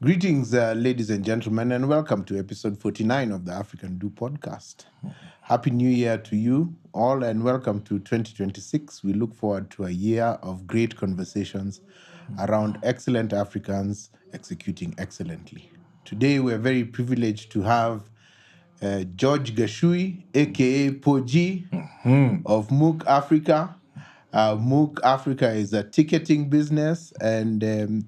Greetings, ladies and gentlemen, and welcome to episode 49 of the African Do podcast. Happy New Year to you all, and welcome to 2026. We look forward to a year of great conversations around excellent Africans executing excellently. Today, we're very privileged to have George Gachui, aka Poji, of Mookh Africa. Mookh Africa is a ticketing business, and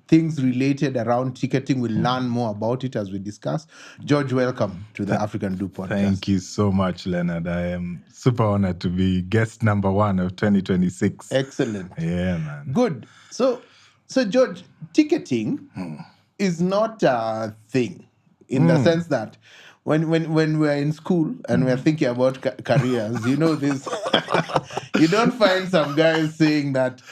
things related around ticketing. We'll learn more about it as we discuss. George, welcome to the African Do podcast. Thank you so much, Leonard. I am super honored to be guest number 1 of 2026. Excellent. Yeah, man. Good. So George, ticketing is not a thing in the sense that when we're in school and we're thinking about careers, you know this, you don't find some guys saying that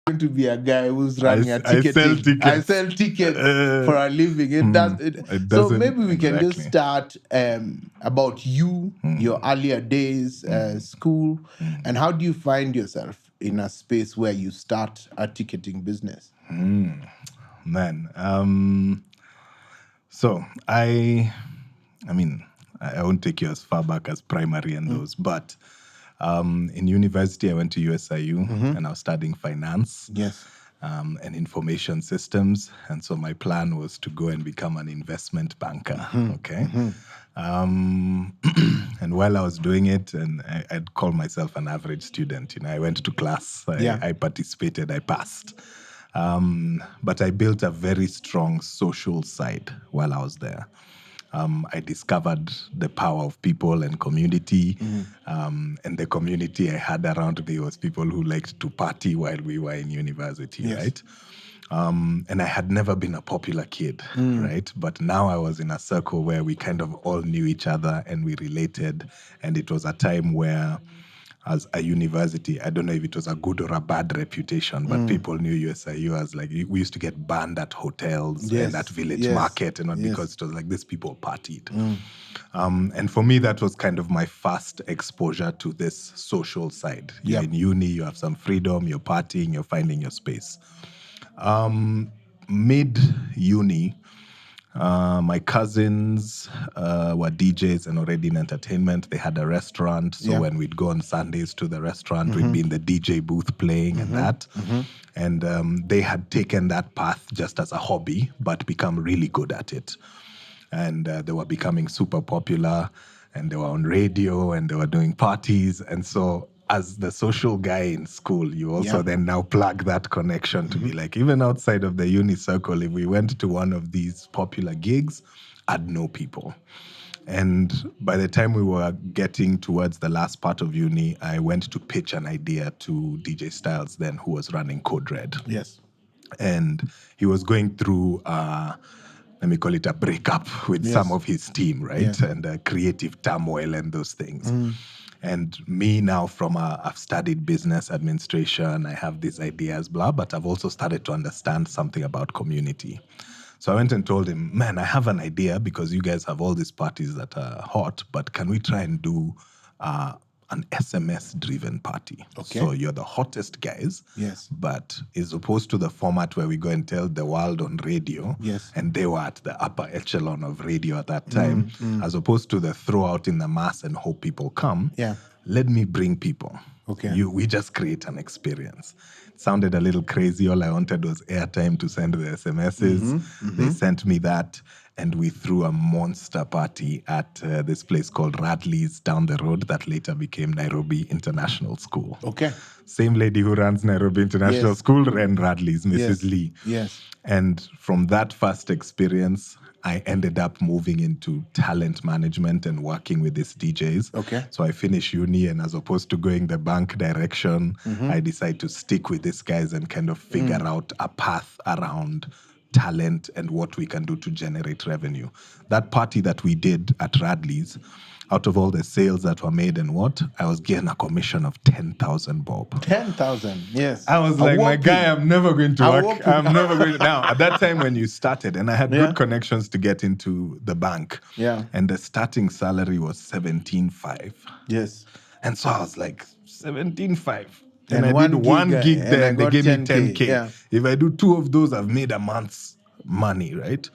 I'm going to be a guy who's running a ticketing. I sell tickets for a living. It doesn't. So maybe we can just start about you, your earlier days, school, and how do you find yourself in a space where you start a ticketing business? Man. So I won't take you as far back as primary and those, but in university I went to USIU and I was studying finance. Yes. And information systems. And so my plan was to go and become an investment banker. Okay. And while I was doing it, and I'd call myself an average student, I went to class, I participated, I passed. But I built a very strong social side while I was there. I discovered the power of people and community. And the community I had around me was people who liked to party while we were in university, right? And I had never been a popular kid, right? But now I was in a circle where we kind of all knew each other and we related. And it was a time where, as a university, I don't know if it was a good or a bad reputation, but people knew USIU as like, we used to get banned at hotels and at village market, and not because it was like these people partied. And for me, that was kind of my first exposure to this social side. You're in uni, you have some freedom, you're partying, you're finding your space. Mid-uni, my cousins were DJs and already in entertainment. They had a restaurant. So when we'd go on Sundays to the restaurant, we'd be in the DJ booth playing and that. And they had taken that path just as a hobby, but become really good at it. And they were becoming super popular, and they were on radio, and they were doing parties. And so as the social guy in school, you also then now plug that connection to be like, even outside of the uni circle, if we went to one of these popular gigs, I'd know people. And by the time we were getting towards the last part of uni, I went to pitch an idea to DJ Styles then, who was running Code Red. Yes. And he was going through, let me call it a breakup with some of his team, right? And creative turmoil and those things. And me now I've studied business administration, I have these ideas, blah, but I've also started to understand something about community. So I went and told him, man, I have an idea because you guys have all these parties that are hot, but can we try and do an SMS-driven party? Okay. So you're the hottest guys, but as opposed to the format where we go and tell the world on radio, and they were at the upper echelon of radio at that time, as opposed to the throw out in the mass and hope people come, let me bring people. Okay. We just create an experience. It sounded a little crazy. All I wanted was airtime to send the SMSs. They sent me that, and we threw a monster party at this place called Radley's down the road that later became Nairobi International School. Okay. Same lady who runs Nairobi International School ran Radley's, Mrs. Lee. Yes. And from that first experience, I ended up moving into talent management and working with these DJs. Okay. So I finished uni, and as opposed to going the bank direction, I decided to stick with these guys and kind of figure out a path around talent and what we can do to generate revenue. That party that we did at Radley's, out of all the sales that were made and I was getting a commission of 10,000 bob. 10,000, yes. I was like, my guy, I'm never going to work. I'm never going to. Now, at that time when you started, and I had good connections to get into the bank. Yeah. And the starting salary was 17.5. Yes. And so I was like, 17.5. And I did one gig there, and they gave me 10K. Yeah. If I do 2 of those, I've made a month's money, right?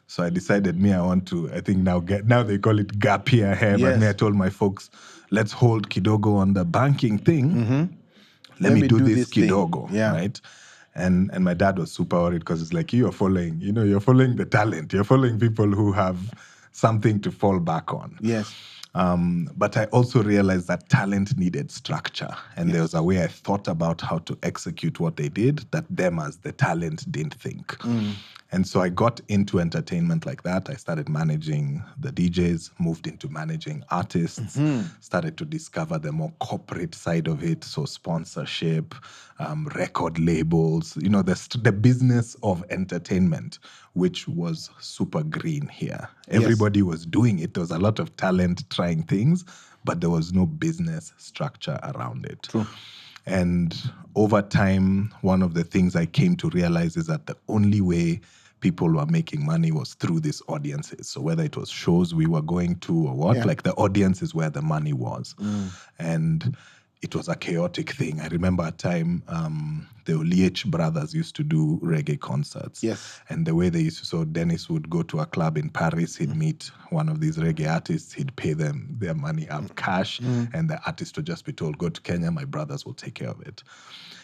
So I decided, I want to, I think now they call it gap year hair, but Yes. I told my folks, let's hold kidogo on the banking thing. Mm-hmm. Let me do this thing. kidogo, Yeah. right? And my dad was super worried because it's like, you're following the talent. You're following people who have something to fall back on. Yes. But I also realized that talent needed structure. And Yes. there was a way I thought about how to execute what they did that them as the talent didn't think. And so I got into entertainment like that. I started managing the DJs, moved into managing artists, started to discover the more corporate side of it. So sponsorship, record labels, the business of entertainment, which was super green here. Everybody was doing it. There was a lot of talent trying things, but there was no business structure around it. True. And over time, one of the things I came to realize is that the only way people were making money was through these audiences. So whether it was shows we were going to or what, like the audience is where the money was. And it was a chaotic thing. I remember a time the Oliech brothers used to do reggae concerts. Yes. And the way they used to, so Dennis would go to a club in Paris, he'd meet one of these reggae artists, he'd pay them their money up cash, and the artist would just be told, go to Kenya, my brothers will take care of it.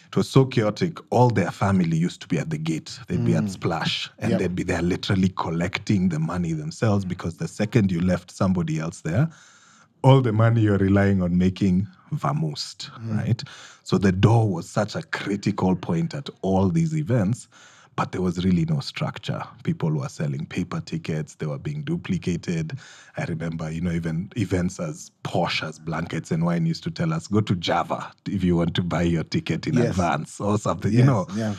It was so chaotic. All their family used to be at the gate. They'd be at Splash, and they'd be there literally collecting the money themselves, because the second you left somebody else there, all the money you're relying on making vamoosed, right? So the door was such a critical point at all these events, but there was really no structure. People were selling paper tickets. They were being duplicated. I remember, even events as posh as Blankets and Wine used to tell us, go to Java if you want to buy your ticket in advance or something, Yeah.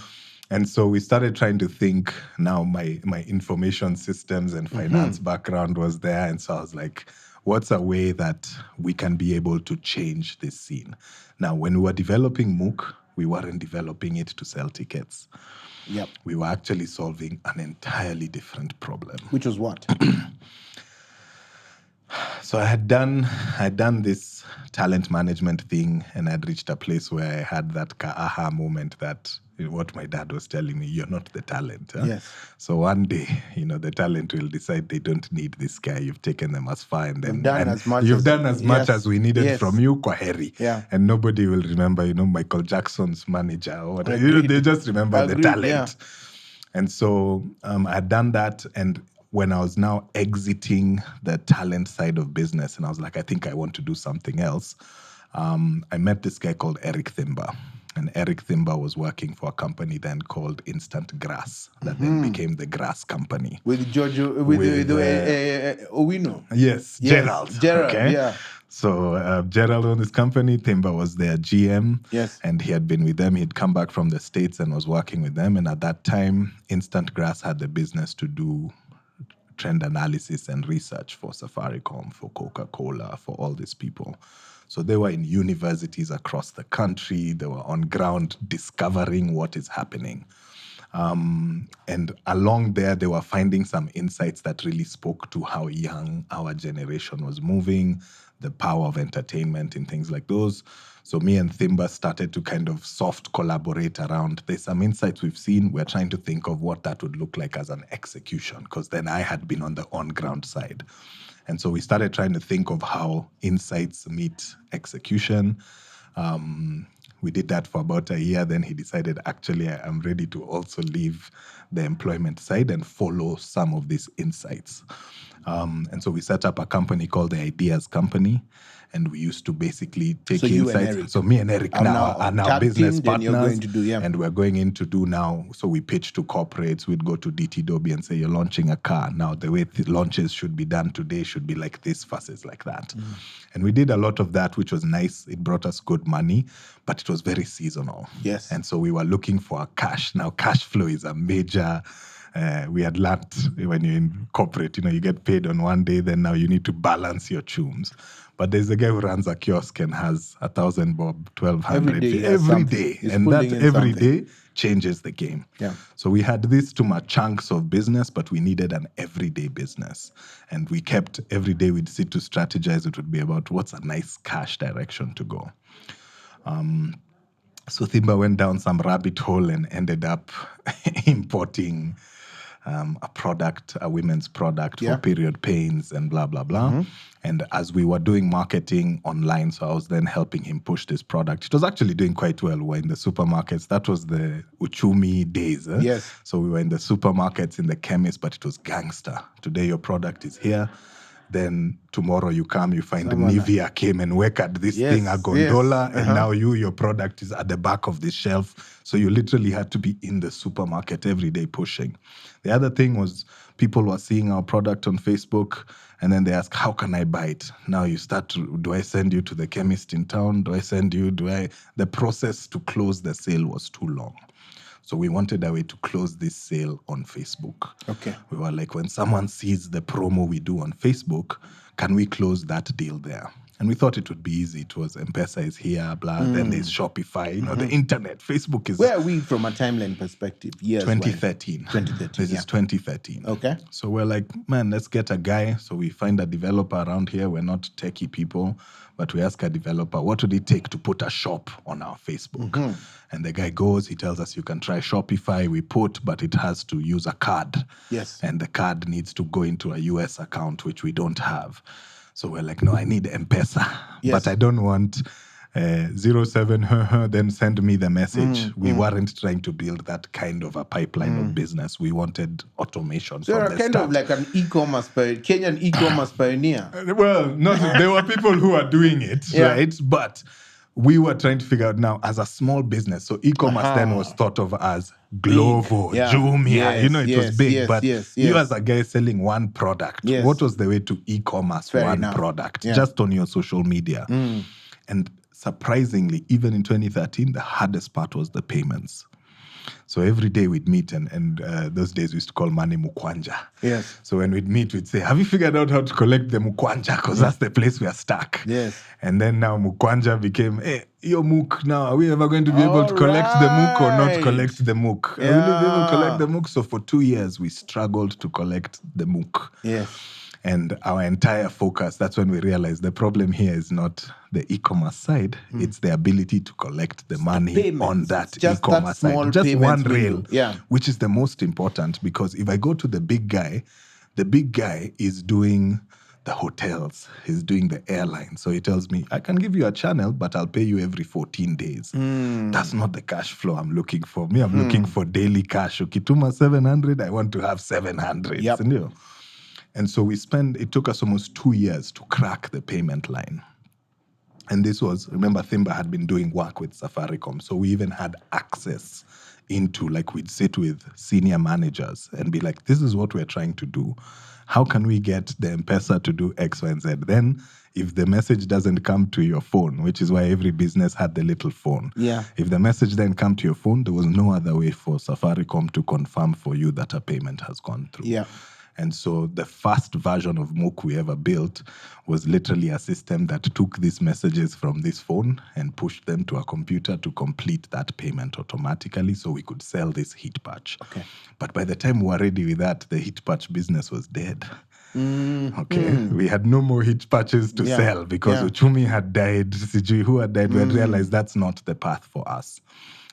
And so we started trying to think. Now my information systems and finance background was there. And so I was like, what's a way that we can be able to change this scene? Now, when we were developing Mookh, we weren't developing it to sell tickets. Yep. We were actually solving an entirely different problem. Which was what? So I had done this talent management thing, and I'd reached a place where I had that aha moment that what my dad was telling me, you're not the talent. Huh? Yes. So one day, the talent will decide they don't need this guy. You've taken them as far, and then You've done as much as we needed from you, kwaheri. Yeah. And nobody will remember, Michael Jackson's manager or whatever. They just remember the talent. Yeah. And so I had done that, and when I was now exiting the talent side of business, and I was like, I think I want to do something else, I met this guy called Eric Thimba. And Eric Thimba was working for a company then called Instant Grass, that then became the Grass Company. With George, Owino. Yes, Gerald. Okay? Yeah. So Gerald owned this company. Thimba was their GM. Yes. And he had been with them. He'd come back from the States and was working with them. And at that time, Instant Grass had the business to do trend analysis and research for Safaricom, for Coca-Cola, for all these people. So they were in universities across the country. They were on ground discovering what is happening. And along there, they were finding some insights that really spoke to how young our generation was moving, the power of entertainment and things like those. So me and Thimba started to kind of soft collaborate around. There's some insights we've seen. We're trying to think of what that would look like as an execution, because then I had been on the on-ground side. And so we started trying to think of how insights meet execution. We did that for about a year. Then he decided, actually, I'm ready to also leave the employment side and follow some of these insights. And so we set up a company called the Ideas Company. And we used to basically take insights. So me and Eric now are now business partners. And we're going in to do now. So we pitch to corporates. We'd go to DT Dobie and say, you're launching a car. Now, the way launches should be done today should be like this versus like that. And we did a lot of that, which was nice. It brought us good money, but it was very seasonal. Yes. And so we were looking for cash. Now, cash flow is a major... we had learned when you're in corporate, you get paid on one day, then now you need to balance your chums. But there's a guy who runs a kiosk and has 1,000 bob, 1,200 every day. And that every day changes the game. Yeah. So we had these two chunks of business, but we needed an everyday business. And we kept, every day we'd sit to strategize. It would be about what's a nice cash direction to go. So Thimba went down some rabbit hole and ended up importing a product, a women's product for period pains and blah, blah, blah. And as we were doing marketing online, so I was then helping him push this product. It was actually doing quite well. We were in the supermarkets. That was the Uchumi days. Yes. So we were in the supermarkets, in the chemist, but it was gangster. Today your product is here. Then tomorrow you come, you find Nivea came and work at this thing, a gondola, and now your product is at the back of the shelf. So you literally had to be in the supermarket every day pushing. The other thing was people were seeing our product on Facebook, and then they ask, how can I buy it? Now you start to, do I send you to the chemist in town? The process to close the sale was too long. So we wanted a way to close this sale on Facebook. Okay. We were like, when someone sees the promo we do on Facebook, can we close that deal there? And we thought it would be easy. It was M-Pesa is here, blah. Then there's Shopify. The internet. Facebook is... Where are we from a timeline perspective? Years 2013. 2013. This is 2013. Okay. So we're like, man, let's get a guy. So we find a developer around here. We're not techie people. But we ask a developer, what would it take to put a shop on our Facebook? And the guy goes, he tells us you can try Shopify. We put, but it has to use a card. Yes. And the card needs to go into a US account, which we don't have. So we're like, no, I need M-Pesa. Yes. But I don't want 07, then send me the message. We weren't trying to build that kind of a pipeline of business. We wanted automation. So you're kind of like an Kenyan e-commerce pioneer. Well, there were people who are doing it, right? But we were trying to figure out now as a small business. So e-commerce then was thought of as Glovo, Jumia. It was big. But you as a guy selling one product, what was the way to e-commerce product? Just on your social media. And surprisingly, even in 2013, the hardest part was the payments. So every day we'd meet, and those days we used to call money Mukwanja. Yes. So when we'd meet, we'd say, have you figured out how to collect the Mukwanja? Because that's the place we are stuck. Yes. And then now Mukwanja became, hey, your Mookh now, are we ever going to be able to collect the Mookh or not collect the Mookh? Yeah. Will we be able to collect the Mookh? So for 2 years, we struggled to collect the Mookh. Yes. And our entire focus, that's when we realized the problem here is not the e-commerce side, it's the ability to collect the money on that e-commerce side. Just one rail, which is the most important, because if I go to the big guy is doing the hotels, he's doing the airline. So he tells me, I can give you a channel, but I'll pay you every 14 days. That's not the cash flow I'm looking for. I'm looking for daily cash. Ukituma 700, I want to have 700. Yep. And so it took us almost 2 years to crack the payment line. And this was, remember, Thimba had been doing work with Safaricom. So we even had access into, like, we'd sit with senior managers and be like, this is what we're trying to do. How can we get the M-Pesa to do X, Y, and Z? Then if the message doesn't come to your phone, which is why every business had the little phone. Yeah. If the message then come to your phone, there was no other way for Safaricom to confirm for you that a payment has gone through. Yeah. And so the first version of Mookh we ever built was literally a system that took these messages from this phone and pushed them to a computer to complete that payment automatically so we could sell this heat patch. Okay. But by the time we were ready with that, the heat patch business was dead. We had no more heat patches to sell because Uchumi had died, Sijui who had died. We had realized that's not the path for us.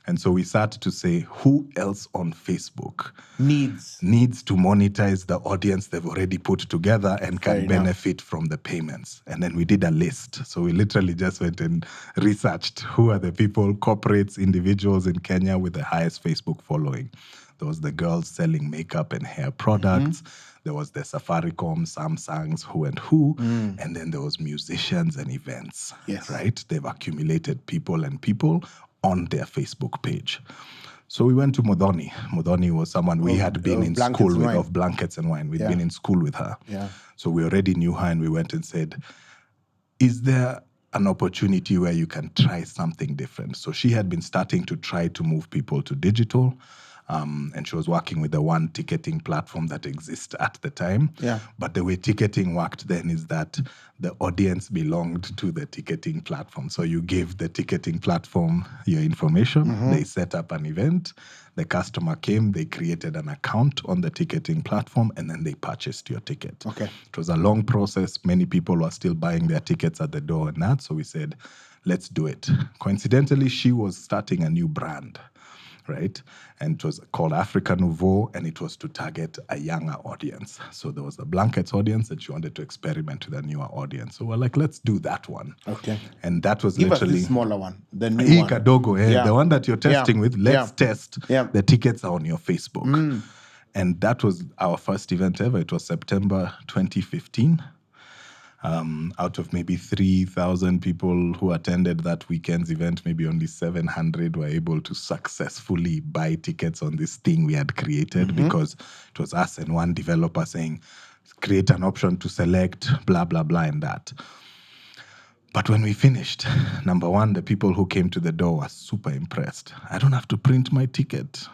And so we started to say, who else on Facebook needs to monetize the audience they've already put together and can benefit from the payments? And then we did a list. So we literally just went and researched who are the people, corporates, individuals in Kenya with the highest Facebook following. There was the girls selling makeup and hair products. There was the Safaricom, Samsungs, who and who. And then there was musicians and events, right? They've accumulated people on their Facebook page. So we went to Modoni. Modoni was someone we had been in school with, of Blankets and Wine. We'd been in school with her. Yeah. So we already knew her, and we went and said, is there an opportunity where you can try something different? So she had been starting to try to move people to digital. And she was working with the one ticketing platform that exists at the time. Yeah. But the way ticketing worked then is that the audience belonged to the ticketing platform. So you gave the ticketing platform your information. They set up an event. The customer came, they created an account on the ticketing platform, and then they purchased your ticket. Okay. It was a long process. Many people were still buying their tickets at the door and that. So we said, let's do it. Coincidentally, she was starting a new brand. right? And it was called Africa Nouveau, and it was to target a younger audience. So there was a blankets audience that you wanted to experiment with a newer audience. So we're like, let's do that one. Okay. And that was Give literally us the smaller one, the new Hii one. kadogo, the one that you're testing with. Let's test. Yeah. The tickets are on your Facebook. And that was our first event ever. It was September 2015. Out of maybe 3,000 people who attended that weekend's event, maybe only 700 were able to successfully buy tickets on this thing we had created, because it was us and one developer saying, create an option to select, blah, blah, blah, and that. But when we finished, number one, the people who came to the door were super impressed. I don't have to print my ticket.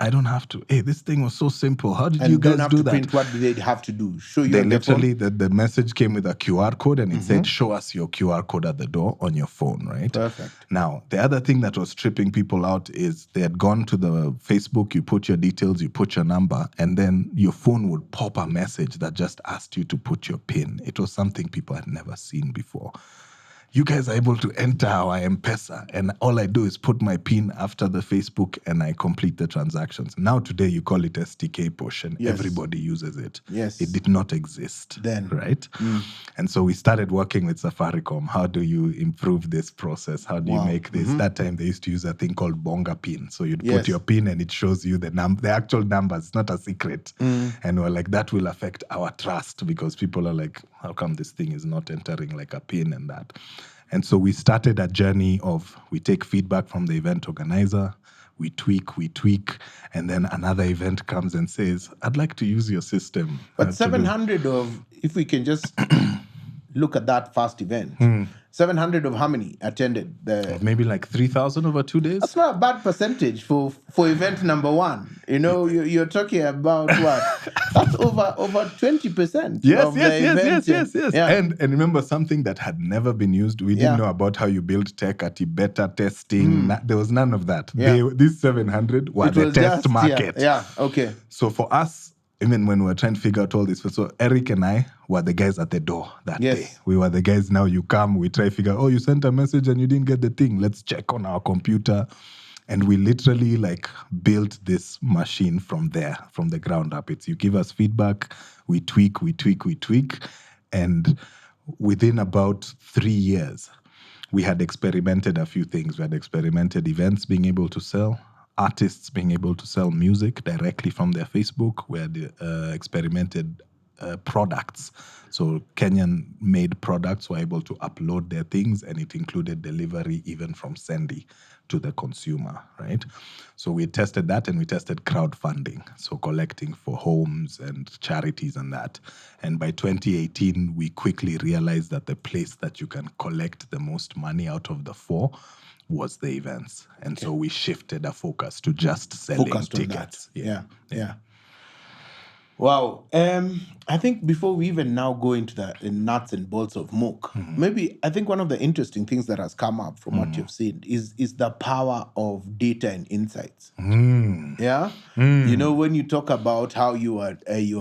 I don't have to. Hey, this thing was so simple. How did you guys do that? Print. What do they have to do? Show you. They literally, the message came with a QR code, and it said, show us your QR code at the door on your phone, right? Perfect. Now, the other thing that was tripping people out is they had gone to the Facebook, you put your details, you put your number, and then your phone would pop a message that just asked you to put your PIN. It was something people had never seen before. You guys are able to enter our M-Pesa, and all I do is put my PIN after the Facebook and I complete the transactions. Now today you call it STK push, and everybody uses it. Yes. It did not exist then. Right? And so we started working with Safaricom. How do you improve this process? How do you make this? That time they used to use a thing called bonga PIN. So you'd put your PIN and it shows you the actual numbers. It's not a secret. And we're like, that will affect our trust, because people are like, how come this thing is not entering like a PIN and that? And so we started a journey of, we take feedback from the event organizer, we tweak, and then another event comes and says, I'd like to use your system. But 700 of, if we can just look at that first event, 700 of how many attended? Maybe like 3,000 over 2 days. That's not a bad percentage for event number one. You know, you're talking about what? That's over 20%. Yes. Yeah. And remember, something that had never been used. We didn't know about how you build tech at beta testing. There was none of that. These 700 were the test market. Yeah. Okay. So for us, even when we were trying to figure out all this, so Eric and I were the guys at the door that day. We were the guys, now you come, we try to figure out, you sent a message and you didn't get the thing. Let's check on our computer. And we literally built this machine from there, from the ground up. It's you give us feedback, we tweak. And within about 3 years, we had experimented a few things. We had experimented events being able to sell, artists being able to sell music directly from their Facebook. We had experimented products. So Kenyan-made products were able to upload their things, and it included delivery even from Sandy to the consumer, right? So we tested that, and we tested crowdfunding, so collecting for homes and charities and that. And by 2018, we quickly realized that the place that you can collect the most money out of the four was the events. And so we shifted our focus to just selling tickets. Yeah. Wow. I think before we even now go into the nuts and bolts of Mookh, maybe I think one of the interesting things that has come up from what you've seen is the power of data and insights. Yeah. You know, when you talk about how you are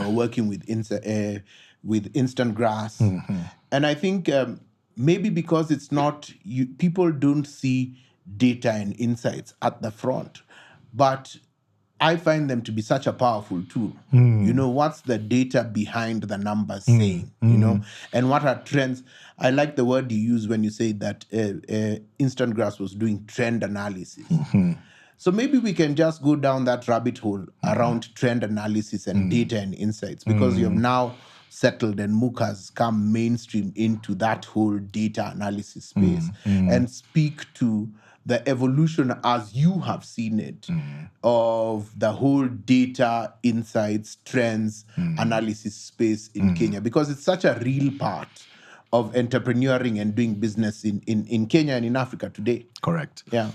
working with instant grass, and I think maybe because it's not people don't see data and insights at the front, but I find them to be such a powerful tool. You know, what's the data behind the numbers saying, you know, and what are trends? I like the word you use when you say that Instant Grass was doing trend analysis. So maybe we can just go down that rabbit hole around trend analysis and data and insights, because you have now settled and Mookh has come mainstream into that whole data analysis space and speak to the evolution as you have seen it of the whole data, insights, trends, analysis space in Kenya, because it's such a real part of entrepreneuring and doing business in Kenya and in Africa today. Correct. Yeah.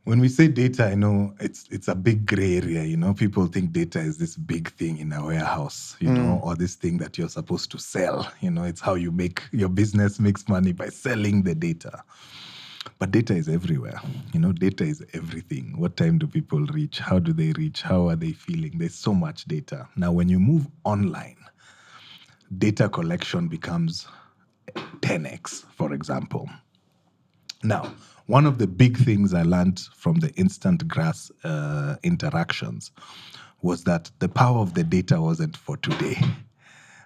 When we say data, I know it's a big gray area. You know, people think data is this big thing in a warehouse, you know, or this thing that you're supposed to sell. You know, it's how you make your business makes money, by selling the data. But data is everywhere. You know, data is everything. What time do people reach? How do they reach? How are they feeling? There's so much data. Now, when you move online, data collection becomes 10x, for example. Now, one of the big things I learned from the instant grass interactions was that the power of the data wasn't for today.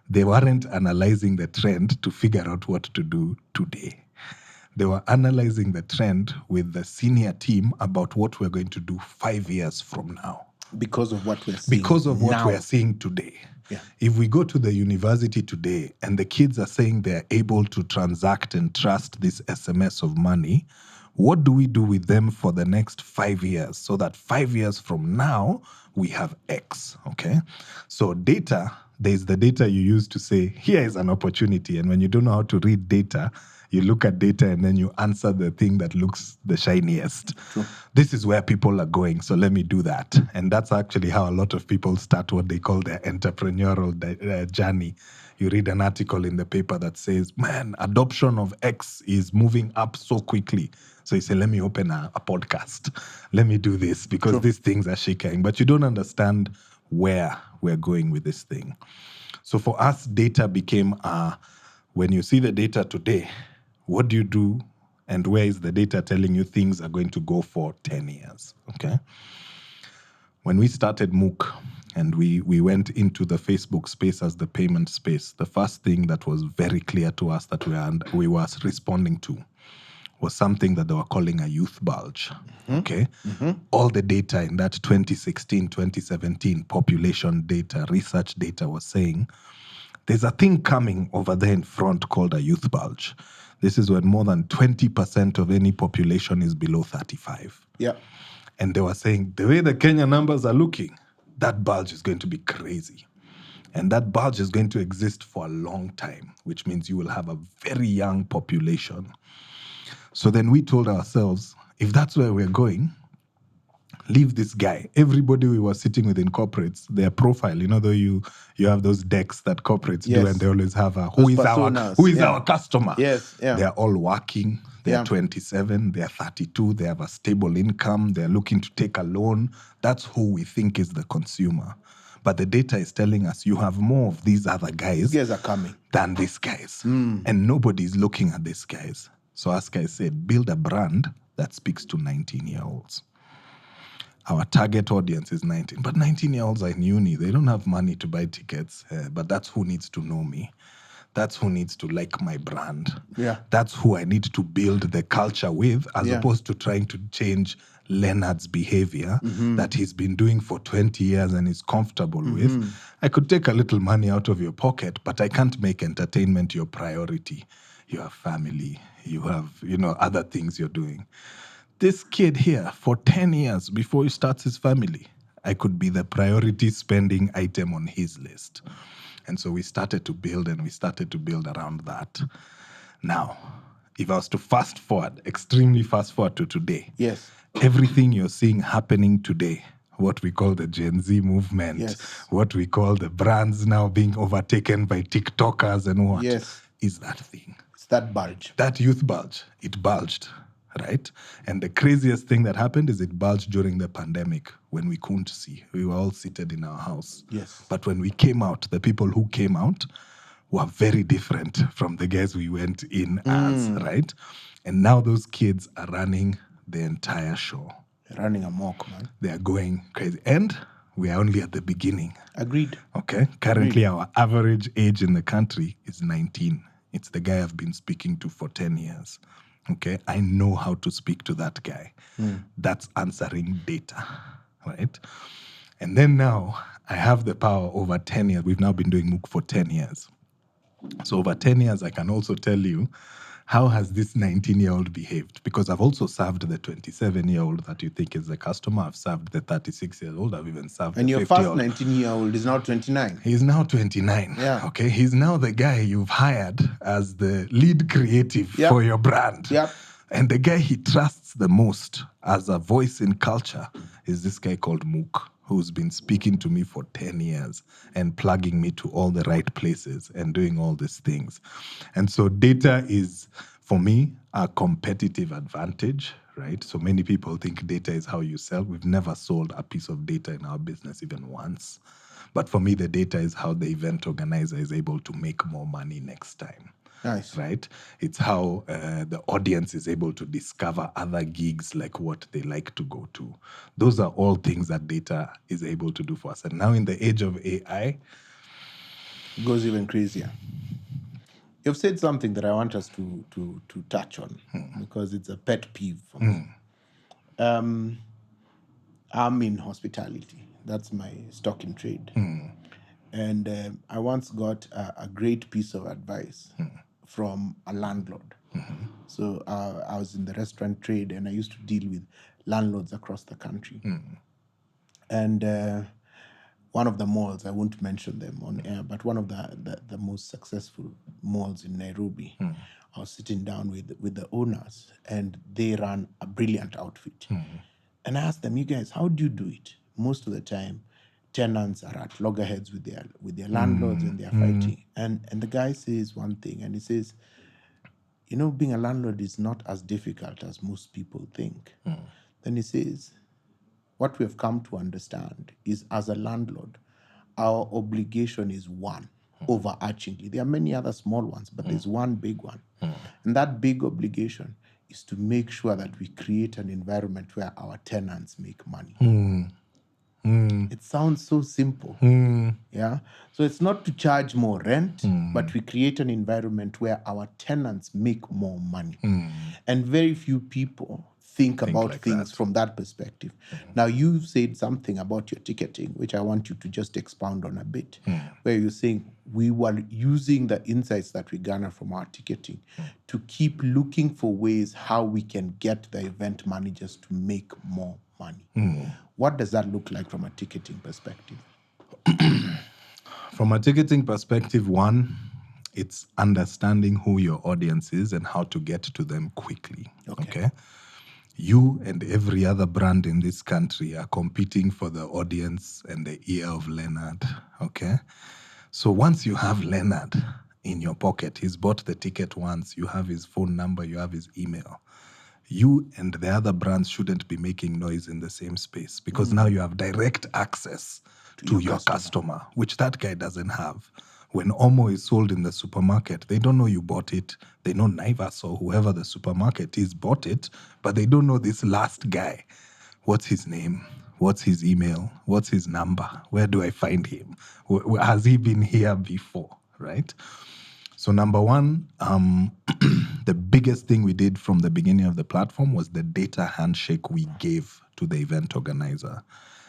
They weren't analyzing the trend to figure out what to do today. They were analyzing the trend with the senior team about what we're going to do 5 years from now. Because of what we're seeing Because of what now. we're seeing today. Yeah. If we go to the university today and the kids are saying they're able to transact and trust this SMS of money, what do we do with them for the next 5 years so that 5 years from now we have X? Okay. So data, there's the data you use to say, here is an opportunity. And when you don't know how to read data, you look at data and then you answer the thing that looks the shiniest. True. This is where people are going, so let me do that. And that's actually how a lot of people start what they call their entrepreneurial journey. You read an article in the paper that says, man, adoption of X is moving up so quickly. So you say, let me open a podcast. Let me do this because these things are shaking. But you don't understand where we're going with this thing. So for us, data became, when you see the data today, what do you do? And where is the data telling you things are going to go for 10 years? Okay. When we started Mookh and we went into the Facebook space as the payment space, the first thing that was very clear to us that we were responding to was something that they were calling a youth bulge. Okay. All the data in that 2016, 2017 population data, research data was saying there's a thing coming over there in front called a youth bulge. This is when more than 20% of any population is below 35. Yeah. And they were saying, the way the Kenya numbers are looking, that bulge is going to be crazy. And that bulge is going to exist for a long time, which means you will have a very young population. So then we told ourselves, if that's where we're going, leave this guy. Everybody we were sitting with in corporates, their profile, though you have those decks that corporates do, and they always have who is our customer. Yes, yeah. They're all working. They're 27, they're 32, they have a stable income, they're looking to take a loan. That's who we think is the consumer. But the data is telling us you have more of these other guys. These guys are coming. Than these guys. And nobody's looking at these guys. So as guys said, build a brand that speaks to 19-year-olds. Our target audience is 19. But 19-year-olds are in uni. They don't have money to buy tickets. But that's who needs to know me. That's who needs to like my brand. Yeah. That's who I need to build the culture with, as opposed to trying to change Leonard's behavior that he's been doing for 20 years and is comfortable with. I could take a little money out of your pocket, but I can't make entertainment your priority. You have family. You have, other things you're doing. This kid here, for 10 years before he starts his family, I could be the priority spending item on his list. And so we started to build around that. Now, if I was to extremely fast forward to today, yes, everything you're seeing happening today, what we call the Gen Z movement, what we call the brands now being overtaken by TikTokers and what, is that thing. It's that bulge. That youth bulge, it bulged. Right? And the craziest thing that happened is it bulged during the pandemic when we couldn't see. We were all seated in our house. Yes. But when we came out, the people who came out were very different from the guys we went in as, right? And now those kids are running the entire show. They're running amok, man. They are going crazy. And we are only at the beginning. Agreed. Okay? Currently, our average age in the country is 19. It's the guy I've been speaking to for 10 years. Okay, I know how to speak to that guy. That's answering data, right? And then now I have the power over 10 years. We've now been doing Mookh for 10 years. So over 10 years, I can also tell you, how has this 19-year-old behaved? Because I've also served the 27-year-old that you think is the customer. I've served the 36-year-old. I've even served and the 50-year-old. And your first 19-year-old is now 29. He's now 29. Yeah. Okay. He's now the guy you've hired as the lead creative for your brand. Yep. And the guy he trusts the most as a voice in culture is this guy called Mookh, who's been speaking to me for 10 years and plugging me to all the right places and doing all these things. And so data is, for me, a competitive advantage, right? So many people think data is how you sell. We've never sold a piece of data in our business even once. But for me, the data is how the event organizer is able to make more money next time. Nice. Right? It's how the audience is able to discover other gigs, like what they like to go to. Those are all things that data is able to do for us. And now in the age of AI, it goes even crazier. You've said something that I want us to touch on because it's a pet peeve for me. I'm in hospitality. That's my stock in trade. And I once got a great piece of advice from a landlord. So I was in the restaurant trade, and I used to deal with landlords across the country. And one of the malls, I won't mention them on air, but one of the most successful malls in Nairobi, I was sitting down with the owners, and they run a brilliant outfit. And I asked them, you guys, how do you do it? Most of the time, tenants are at loggerheads with their landlords, and they're fighting. And the guy says one thing, and he says, being a landlord is not as difficult as most people think. Then he says, what we have come to understand is, as a landlord, our obligation is one, overarchingly. There are many other small ones, but there's one big one. And that big obligation is to make sure that we create an environment where our tenants make money. It sounds so simple. Yeah. So it's not to charge more rent, but we create an environment where our tenants make more money. And very few people think about like things that. from that perspective. Now, you've said something about your ticketing, which I want you to just expound on a bit, where you're saying we were using the insights that we garner from our ticketing to keep looking for ways how we can get the event managers to make more money. What does that look like from a ticketing perspective? From a ticketing perspective, one, it's understanding who your audience is and how to get to them quickly. Okay? You and every other brand in this country are competing for the audience and the ear of Leonard. Okay? So once you have Leonard in your pocket, he's bought the ticket once, you have his phone number, you have his email. You and the other brands shouldn't be making noise in the same space, because now you have direct access to your customer, which that guy doesn't have. When Omo is sold in the supermarket, they don't know you bought it. They know Naivas or whoever the supermarket is bought it, but they don't know this last guy. What's his name? What's his email? What's his number? Where do I find him? Has he been here before, right? So number one, the biggest thing we did from the beginning of the platform was the data handshake we gave to the event organizer.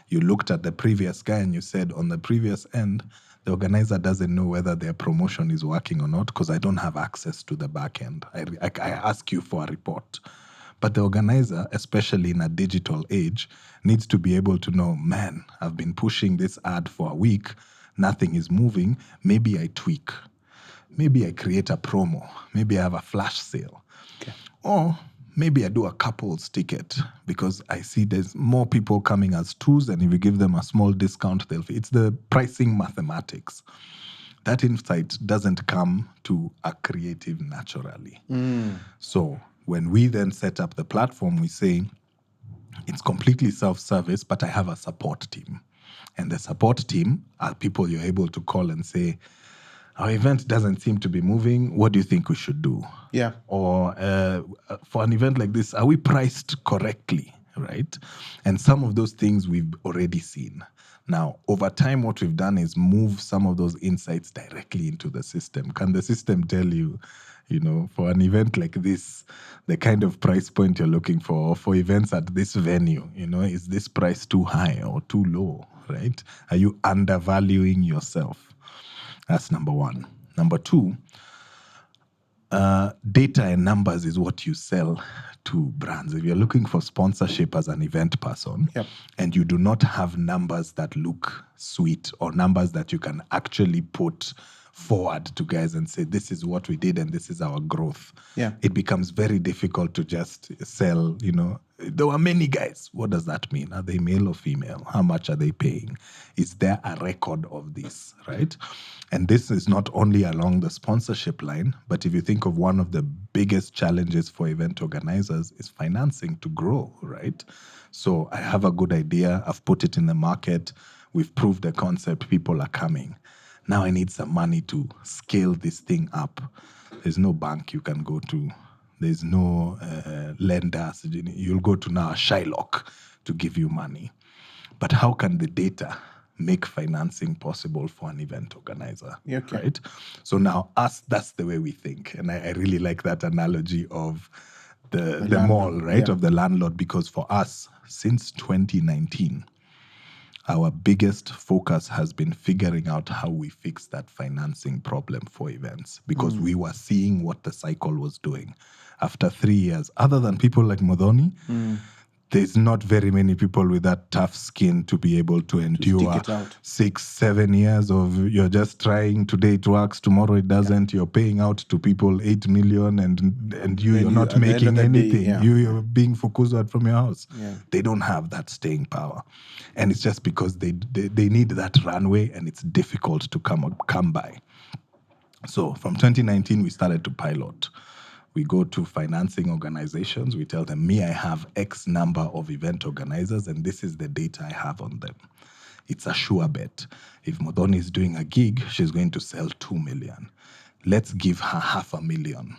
You looked at the previous guy and you said, on the previous end, the organizer doesn't know whether their promotion is working or not because I don't have access to the back end. I ask you for a report. But the organizer, especially in a digital age, needs to be able to know, man, I've been pushing this ad for a week, nothing is moving, maybe I tweak. Maybe I create a promo. Maybe I have a flash sale. Or maybe I do a couples ticket because I see there's more people coming as twos, and if you give them a small discount, it's the pricing mathematics. That insight doesn't come to a creative naturally. So when we then set up the platform, we say it's completely self-service, but I have a support team. And the support team are people you're able to call and say, our event doesn't seem to be moving. What do you think we should do? Yeah. Or for an event like this, are we priced correctly, right? And some of those things we've already seen. Now, over time, what we've done is move some of those insights directly into the system. Can the system tell you, for an event like this, the kind of price point you're looking for events at this venue, is this price too high or too low, right? Are you undervaluing yourself? That's number one. Number two, data and numbers is what you sell to brands. If you're looking for sponsorship as an event person, and you do not have numbers that look sweet or numbers that you can actually put forward to guys and say, this is what we did and this is our growth, it becomes very difficult to just sell, there were many guys. What does that mean? Are they male or female? How much are they paying? Is there a record of this, right? And this is not only along the sponsorship line, but if you think of one of the biggest challenges for event organizers is financing to grow, right? So I have a good idea. I've put it in the market. We've proved the concept. People are coming. Now I need some money to scale this thing up. There's no bank you can go to. There's no lenders. You'll go to now Shylock to give you money. But how can the data make financing possible for an event organizer? Okay. Right? So now that's the way we think. And I really like that analogy of the mall, right? Yeah. Of the landlord, because for us, since 2019, our biggest focus has been figuring out how we fix that financing problem for events, because we were seeing what the cycle was doing. After 3 years, other than people like Modoni, there's not very many people with that tough skin to be able to endure it out. 6-7 years of you're just trying, today it works, tomorrow it doesn't. You're paying out to people 8 million and you're not making anything. You're being fukuzed from your house. Yeah. They don't have that staying power. And it's just because they need that runway, and it's difficult to come by. So from 2019, we started to pilot. We go to financing organizations. We tell them, I have X number of event organizers, and this is the data I have on them. It's a sure bet. If Modoni is doing a gig, she's going to sell 2 million. Let's give her 500,000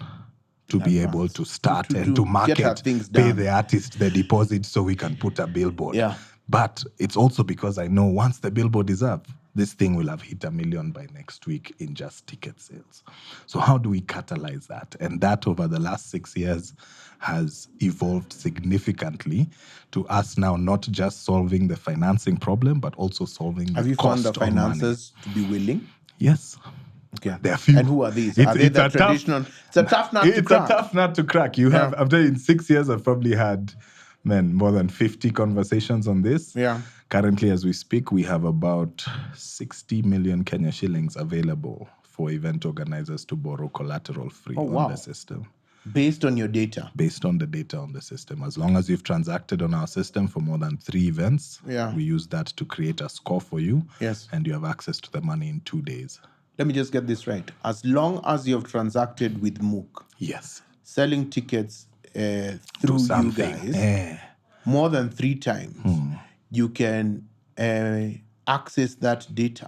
to be able to start and to market, pay the artist the deposit so we can put a billboard. Yeah. But it's also because I know once the billboard is up, this thing will have hit 1 million by next week in just ticket sales. So how do we catalyze that? And that over the last 6 years has evolved significantly to us now not just solving the financing problem, but also solving Have the you cost found the of money. financiers to be willing? Yes. Okay. There are few. And who are these? Are they the traditional? It's a tough nut to crack. It's a tough nut to crack. You have, I'm telling you, in 6 years, I've probably had, more than 50 conversations on this. Yeah. Currently, as we speak, we have about 60 million Kenya shillings available for event organizers to borrow collateral free on the system. Based on your data? Based on the data on the system. As long as you've transacted on our system for more than 3 events, we use that to create a score for you. Yes. And you have access to the money in 2 days. Let me just get this right. As long as you've transacted with Mookh, yes, selling tickets through you guys more than 3 times, you can access that data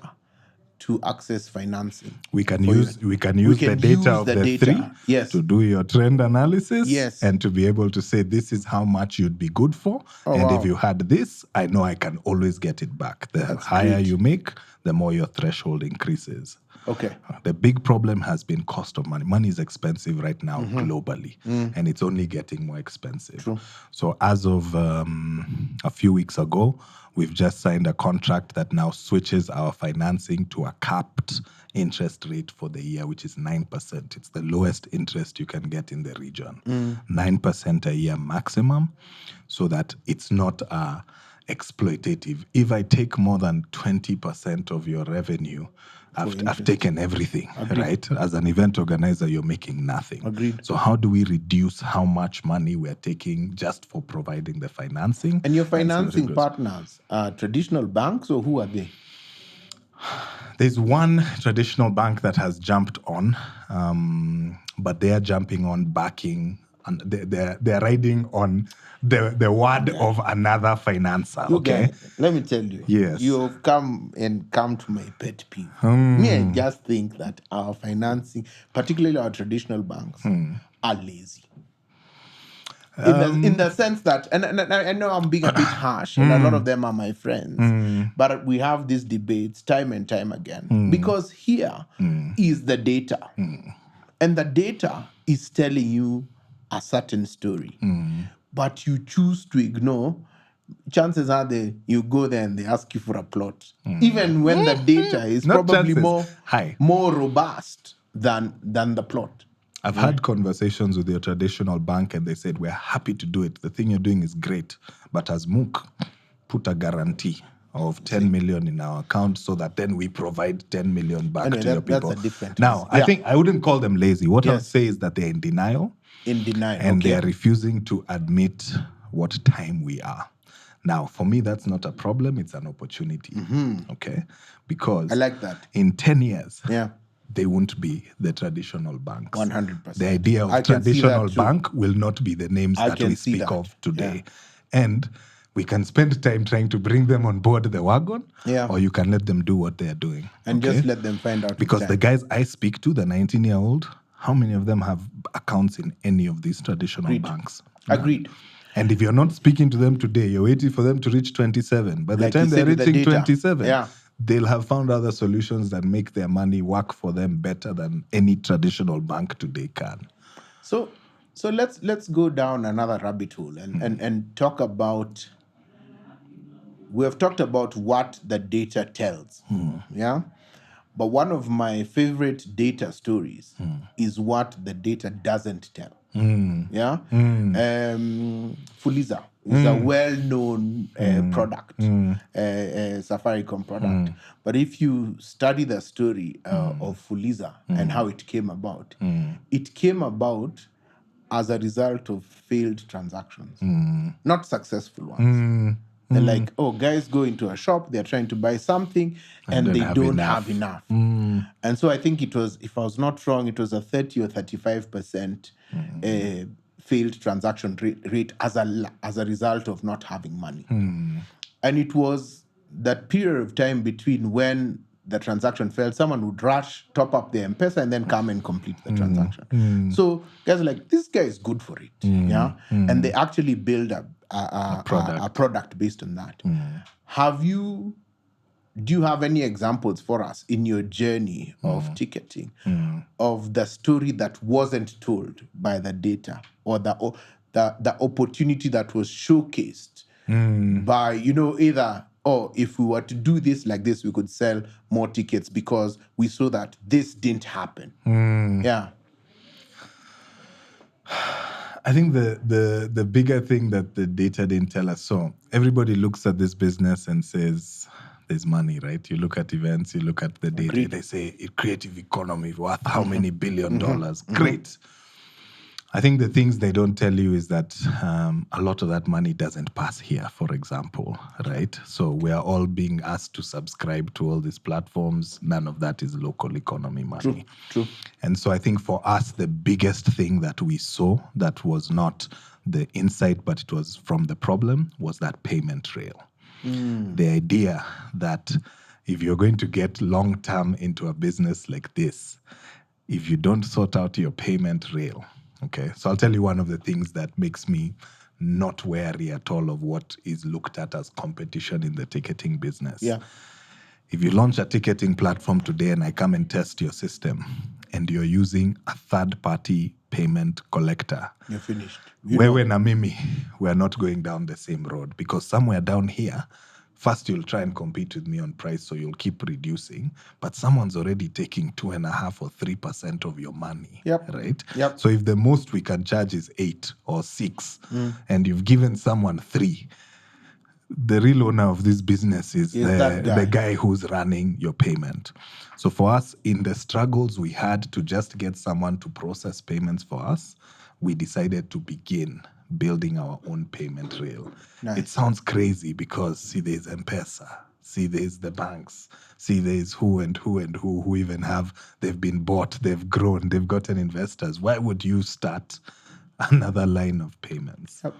to access financing. We can use the data of the 3 to do your trend analysis and to be able to say this is how much you'd be good for. If you had this, I know I can always get it back. The higher you make, the more your threshold increases. Okay. The big problem has been cost of money. Money is expensive right now globally, and it's only getting more expensive. True. So as of a few weeks ago, we've just signed a contract that now switches our financing to a capped interest rate for the year, which is 9%. It's the lowest interest you can get in the region. 9% a year maximum, so that it's not exploitative. If I take more than 20% of your revenue, I've taken everything. Agreed. Right? As an event organizer, you're making nothing. Agreed. So how do we reduce how much money we're taking just for providing the financing? And your financing partners are traditional banks, or who are they? There's one traditional bank that has jumped on, but they are jumping on backing, and they're riding on the word of another financer. Okay, let me tell you. Yes, you've come to my pet peeve. Me, I just think that our financing, particularly our traditional banks, are lazy. In the sense that, and I know I'm being a bit harsh, and a lot of them are my friends, but we have these debates time and time again, because here is the data, and the data is telling you a certain story, but you choose to ignore. Chances are you go there and they ask you for a plot, even when the data is probably more robust than the plot. I've had conversations with your traditional bank, and they said, we're happy to do it. The thing you're doing is great. But as Mookh, put a guarantee of 10 million in our account so that then we provide 10 million back to your people. That's a different now, I think I wouldn't call them lazy. What I'll say is that they're in denial. And they're refusing to admit what time we are. Now, for me, that's not a problem. It's an opportunity. Okay? Because I like that. In 10 years, they won't be the traditional banks. 100%. The idea of traditional bank will not be the names that we speak of today. And we can spend time trying to bring them on board the wagon, or you can let them do what they're doing. And just let them find out. Because the guys I speak to, the 19-year-old, how many of them have accounts in any of these traditional banks? None. Agreed. And if you're not speaking to them today, you're waiting for them to reach 27. By the Like time you they're said with the reaching data. 27, Yeah. they'll have found other solutions that make their money work for them better than any traditional bank today can. So let's go down another rabbit hole and talk about. We have talked about what the data tells. Yeah. But one of my favorite data stories is what the data doesn't tell. Yeah. Fuliza is a well-known product, Safaricom product. But if you study the story of Fuliza and how it came about as a result of failed transactions, not successful ones. They're like, oh, guys go into a shop, they're trying to buy something, and they don't have enough. And so I think it was, if I was not wrong, it was a 30 or 35% failed transaction rate as a result of not having money. And it was that period of time between when the transaction failed, someone would rush, top up their M-Pesa, and then come and complete the transaction. So guys are like, this guy is good for it. Yeah. And they actually build a product based on that. Do you have any examples for us in your journey of ticketing of the story that wasn't told by the data, or the opportunity that was showcased by, either, if we were to do this like this, we could sell more tickets because we saw that this didn't happen. Yeah. I think the bigger thing that the data didn't tell us. So everybody looks at this business and says there's money, right? You look at events, you look at the data. Agreed. They say creative economy worth how many $billion? Great. I think the things they don't tell you is that a lot of that money doesn't pass here, for example, right? So we are all being asked to subscribe to all these platforms. None of that is local economy money. True. And so I think for us, the biggest thing that we saw that was not the insight, but it was from the problem, was that payment rail. The idea that if you're going to get long-term into a business like this, if you don't sort out your payment rail, okay? So I'll tell you one of the things that makes me not wary at all of what is looked at as competition in the ticketing business. Yeah. If you launch a ticketing platform today and I come and test your system and you're using a third-party payment collector, You're finished. Wewe na mimi, we're not going down the same road, because somewhere down here, first you'll try and compete with me on price, so you'll keep reducing, but someone's already taking 2.5% or 3% of your money, right? Yep. So if the most we can charge is 8 or 6, and you've given someone 3, the real owner of this business is the guy who's running your payment. So for us, in the struggles we had to just get someone to process payments for us, we decided to begin building our own payment rail. Nice. It sounds crazy because, see, there's M-Pesa, see, there's the banks, see, there's who even they've been bought, they've grown, they've gotten investors. Why would you start another line of payments? Yep.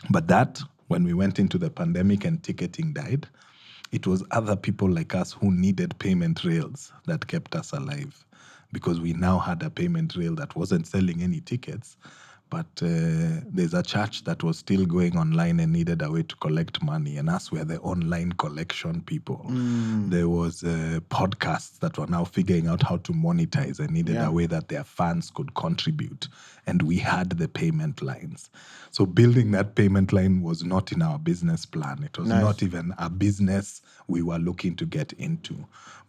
But that, when we went into the pandemic and ticketing died, it was other people like us who needed payment rails that kept us alive, because we now had a payment rail that wasn't selling any tickets, but there's a church that was still going online and needed a way to collect money, and us were the online collection people. There was podcasts that were now figuring out how to monetize and needed a way that their fans could contribute, and we had the payment lines. So building that payment line was not in our business plan. It was not even a business we were looking to get into,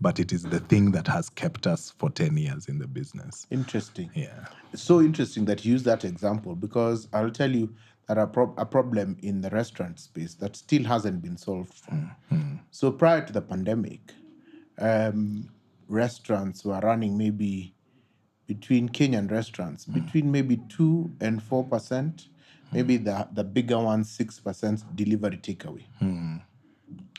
but it is the thing that has kept us for 10 years in the business. Interesting. Yeah. It's so interesting that you use that example, because I'll tell you that a problem in the restaurant space that still hasn't been solved for. So prior to the pandemic, restaurants were running maybe between Kenyan restaurants, between maybe 2 and 4%, maybe the bigger ones, 6% delivery takeaway.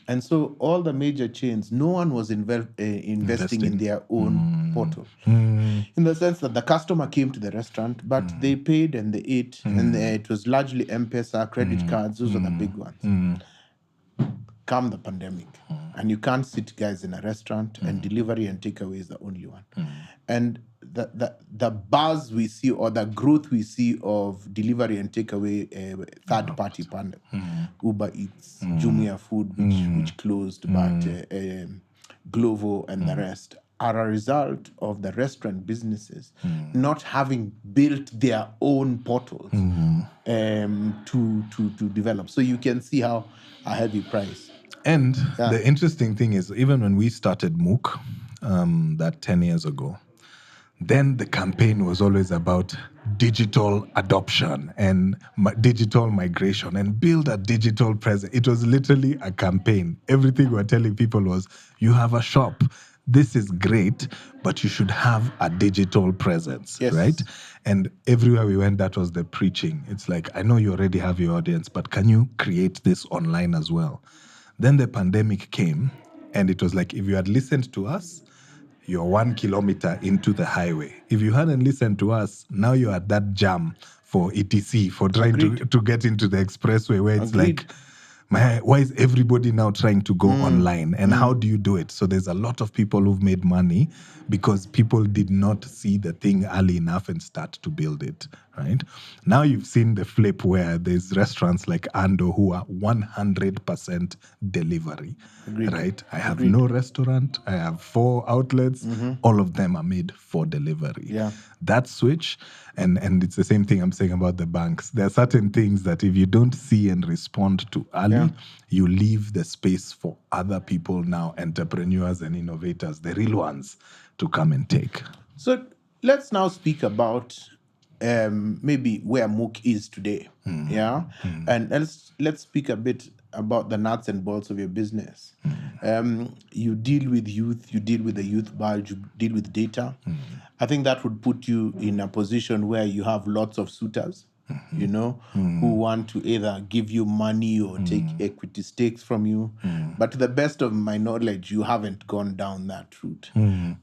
And so all the major chains, no one was investing in their own portal. In the sense that the customer came to the restaurant, but they paid and they ate, and it was largely M-Pesa, credit cards, those are the big ones. Come the pandemic, and you can't sit guys in a restaurant, and delivery and takeaway is the only one. And the buzz we see or the growth we see of delivery and takeaway third party partner, Uber Eats, Jumia Food, which closed, but Glovo and the rest are a result of the restaurant businesses not having built their own portals to develop. So you can see how a heavy price. And the interesting thing is, even when we started Mookh, that 10 years ago, then the campaign was always about digital adoption and digital migration and build a digital presence. It was literally a campaign. Everything we were telling people was, you have a shop. This is great, but you should have a digital presence, right? And everywhere we went, that was the preaching. It's like, I know you already have your audience, but can you create this online as well? Then the pandemic came, and it was like, if you had listened to us, you're 1 kilometer into the highway. If you hadn't listened to us, now you're at that jam for ETC, for trying to get into the expressway, where it's like, why is everybody now trying to go online? And how do you do it? So there's a lot of people who've made money because people did not see the thing early enough and start to build it, right? Now you've seen the flip where there's restaurants like Ando who are 100% delivery, right? I have no restaurant. I have 4 outlets. All of them are made for delivery. That switch, and it's the same thing I'm saying about the banks. There are certain things that if you don't see and respond to early, you leave the space for other people now, entrepreneurs and innovators, the real ones, to come and take. So let's now speak about maybe where Mookh is today. And let's speak a bit about the nuts and bolts of your business. You deal with youth, you deal with the youth bulge, you deal with data. I think that would put you in a position where you have lots of suitors, who want to either give you money or take equity stakes from you. But to the best of my knowledge, you haven't gone down that route.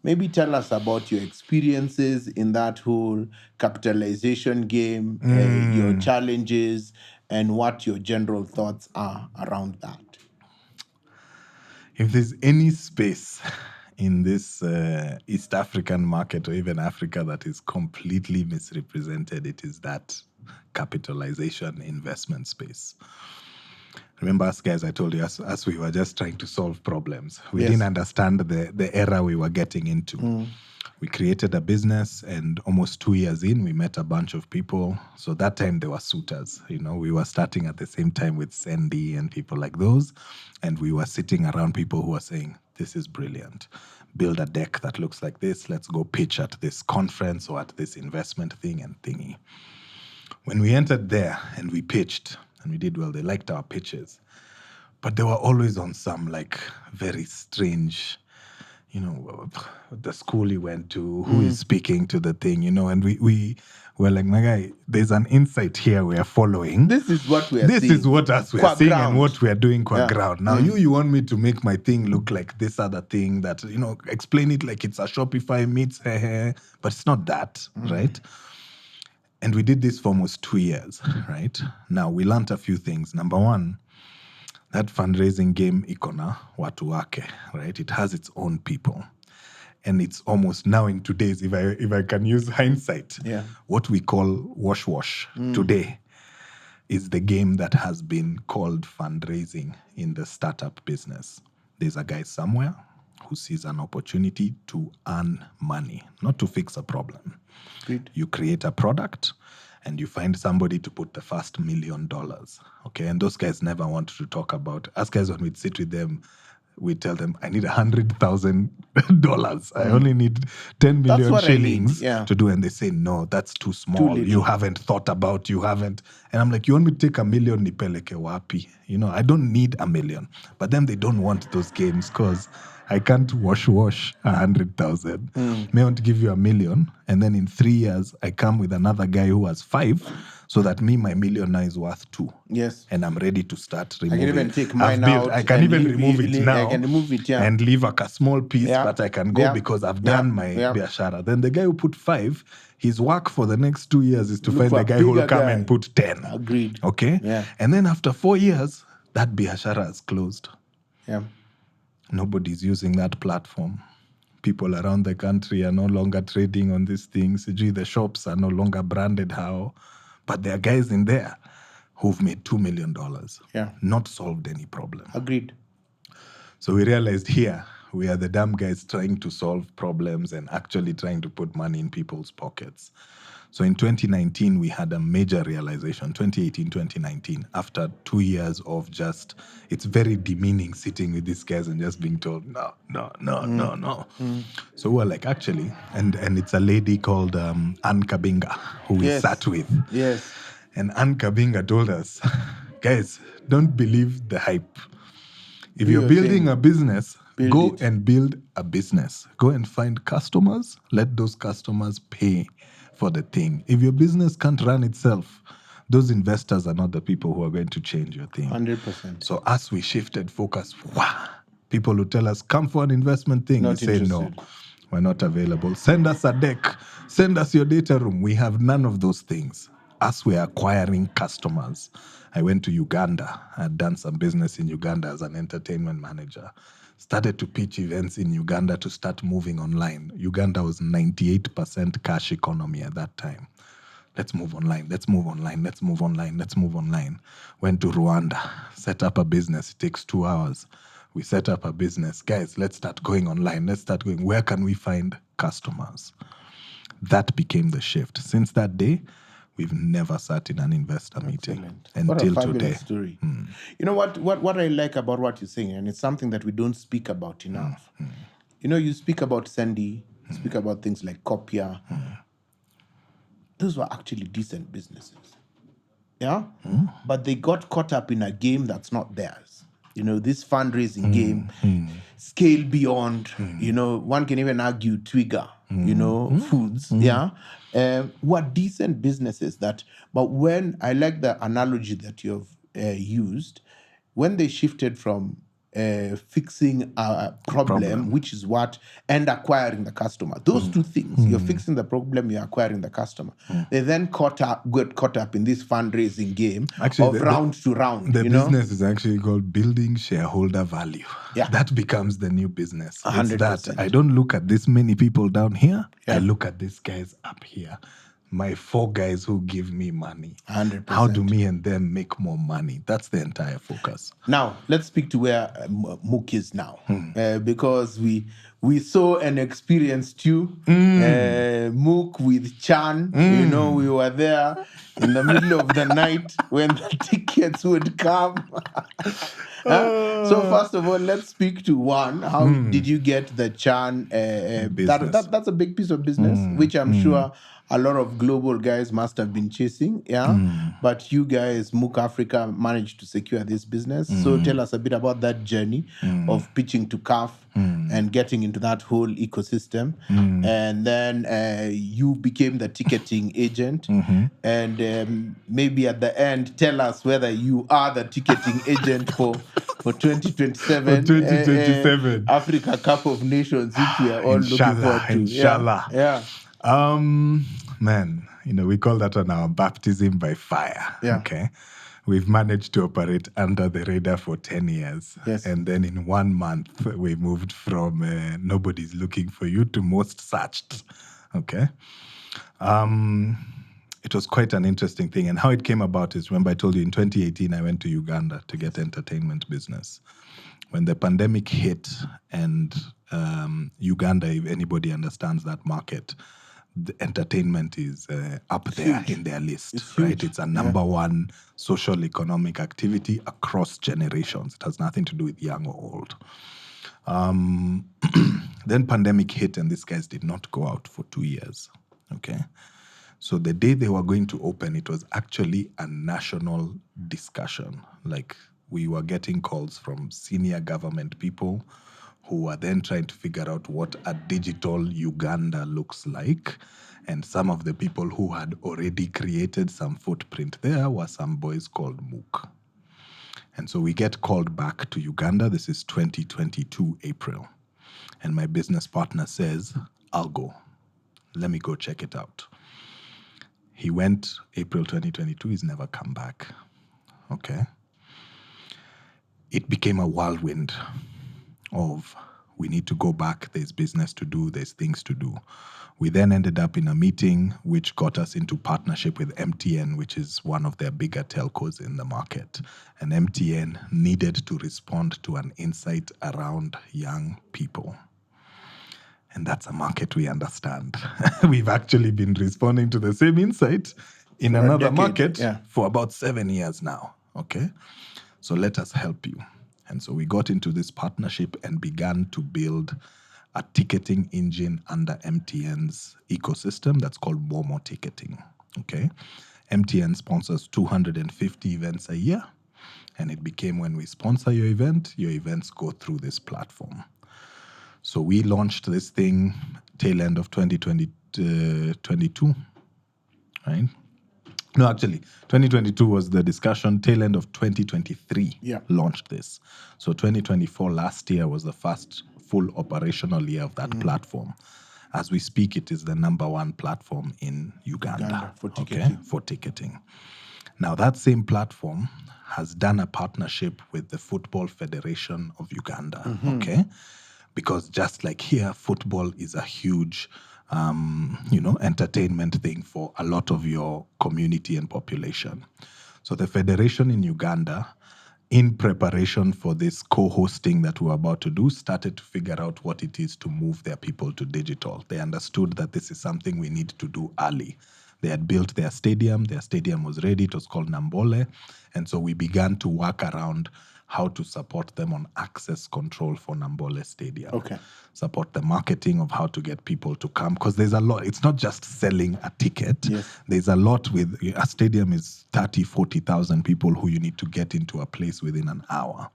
Maybe tell us about your experiences in that whole capitalization game, your challenges, and what your general thoughts are around that. If there's any space in this East African market or even Africa that is completely misrepresented, it is that capitalization investment space. Remember us guys, I told you, as we were just trying to solve problems. We didn't understand the era we were getting into. We created a business, and almost 2 years in, we met a bunch of people. So that time there were suitors. We were starting at the same time with Sandy and people like those. And we were sitting around people who were saying, this is brilliant. Build a deck that looks like this. Let's go pitch at this conference or at this investment thing and thingy. When we entered there and we pitched and we did well, they liked our pitches. But they were always on some like very strange, the school you went to, who is speaking to the thing, and we were like, my guy, there's an insight here we are following. This is what we are seeing. This is what us we are seeing and what we are doing qua ground. Now, you want me to make my thing look like this other thing that, explain it like it's a Shopify meets, but it's not that, right? And we did this for almost 2 years, right? Now, we learned a few things. Number one, that fundraising game ikona watu wake, right? It has its own people. And it's almost now in today's, if I can use hindsight, what we call wash today is the game that has been called fundraising in the startup business. There's a guy somewhere who sees an opportunity to earn money, not to fix a problem. Good. You create a product and you find somebody to put the first $1 million. Okay, and those guys never want to talk about. Us guys, when we'd sit with them, we tell them, I need $100,000. I only need 10 million shillings to do. And they say, no, that's too small. You haven't thought about, you haven't. And I'm like, you want me to take $1 million, nipeleke wapi? I don't need $1 million. But then they don't want those games because I can't wash 100,000. May I want to give you $1 million. And then in 3 years, I come with another guy who has 5. So that my $1 million now is worth 2. Yes. And I'm ready to start removing. I can even take mine out. I can even remove it now. I can remove it, and leave a small piece, but I can go because I've done my biashara. Then the guy who put 5, his work for the next 2 years is to find the guy who will come and put 10. Agreed. Okay? Yeah. And then after 4 years, that biashara is closed. Yeah. Nobody's using that platform. People around the country are no longer trading on these things. The shops are no longer branded how. But there are guys in there who've made $2 million. Yeah. Not solved any problem. Agreed. So we realized here, we are the dumb guys trying to solve problems and actually trying to put money in people's pockets. So in 2019, we had a major realization, 2018, 2019, after 2 years of just, it's very demeaning sitting with these guys and just being told, no. So we're like, actually, and it's a lady called Ann Kabinga, who we sat with. Yes. And Ann Kabinga told us, guys, don't believe the hype. If you're building a business, go and build a business. Go and find customers. Let those customers pay for the thing. If your business can't run itself, those investors are not the people who are going to change your thing. 100%. So as we shifted focus, people who tell us, come for an investment thing, we say no. We're not available. Send us a deck. Send us your data room. We have none of those things. As we're acquiring customers, I went to Uganda. I had done some business in Uganda as an entertainment manager. Started to pitch events in Uganda to start moving online. Uganda was 98% cash economy at that time. Let's move online. Let's move online. Let's move online. Let's move online. Went to Rwanda. Set up a business. It takes 2 hours. We set up a business. Guys, let's start going online. Let's start going. Where can we find customers? That became the shift. Since that day, we've never sat in an investor meeting until today. Story. You know what I like about what you're saying, and it's something that we don't speak about enough. You know, you speak about Sandy, you speak about things like Copia. Those were actually decent businesses. Yeah? But they got caught up in a game that's not theirs. You know, this fundraising game, scale beyond, you know, one can even argue Twigger, you know, foods, were decent businesses that, but when, I like the analogy that you've used, when they shifted from fixing a problem, which is what, and acquiring the customer. Those two things, you're fixing the problem, you're acquiring the customer. They then got caught up in this fundraising game of round to round. The business is actually called building shareholder value. Yeah. That becomes the new business. 100%. It's that I don't look at this many people down here. I look at these guys up here. My 4 guys who give me money. 100%. How do me and them make more money? That's the entire focus. Now, let's speak to where Mookh is now. Because we saw and experienced you, Mookh with Chan. You know, we were there in the middle of the night when the tickets would come. So first of all, let's speak to one. How did you get the Chan? That's a big piece of business, which I'm sure a lot of global guys must have been chasing. But you guys, Mookh Africa, managed to secure this business. So tell us a bit about that journey of pitching to CAF and getting into that whole ecosystem. And then you became the ticketing agent. And maybe at the end, tell us whether you are the ticketing agent for 2027, 2027 Africa Cup of Nations, which we are all looking forward to. Inshallah. Man, you know, we call that on our baptism by fire. Okay. We've managed to operate under the radar for 10 years. And then in 1 month, we moved from nobody's looking for you to most searched. Okay. It was quite an interesting thing. And how it came about is, remember I told you in 2018, I went to Uganda to get entertainment business. When the pandemic hit and Uganda, if anybody understands that market, the entertainment is up there in their list, right? It's a number one social economic activity across generations. It has nothing to do with young or old. Then pandemic hit and these guys did not go out for 2 years, okay? So the day they were going to open, it was actually a national discussion. Like, we were getting calls from senior government people who were then trying to figure out what a digital Uganda looks like. And some of the people who had already created some footprint there were some boys called Mookh. And so we get called back to Uganda. This is 2022 April. And my business partner says, I'll go. Let me go check it out. He went April 2022. He's never come back. Okay. It became a whirlwind of we need to go back. There's business to do. There's things to do. We then ended up in a meeting which got us into partnership with MTN, which is one of their bigger telcos in the market. And MTN needed to respond to an insight around young people. And that's a market we understand. We've actually been responding to the same insight in For a another decade, market yeah. for about 7 years now. Okay? So let us help you. And so we got into this partnership and began to build a ticketing engine under MTN's ecosystem that's called Momo Ticketing. Okay? MTN sponsors 250 events a year. And it became when we sponsor your events go through this platform. So we launched this thing tail end of 2022, right? No, actually, 2022 was the discussion. Tail end of 2023 launched this. So 2024, last year, was the first full operational year of that platform. As we speak, it is the number one platform in Uganda for ticketing. for ticketing. Now, that same platform has done a partnership with the Football Federation of Uganda, okay? Because just like here, football is a huge, entertainment thing for a lot of your community and population. So the federation in Uganda, in preparation for this co-hosting that we're about to do, started to figure out what it is to move their people to digital. They understood that this is something we need to do early. They had built their stadium was ready, it was called Nambole, and so we began to work around how to support them on access control for Nambole Stadium. Okay. Support the marketing of how to get people to come, because there's a lot. It's not just selling a ticket. Yes. There's a lot with a stadium is 30, 40,000 people who you need to get into a place within an hour.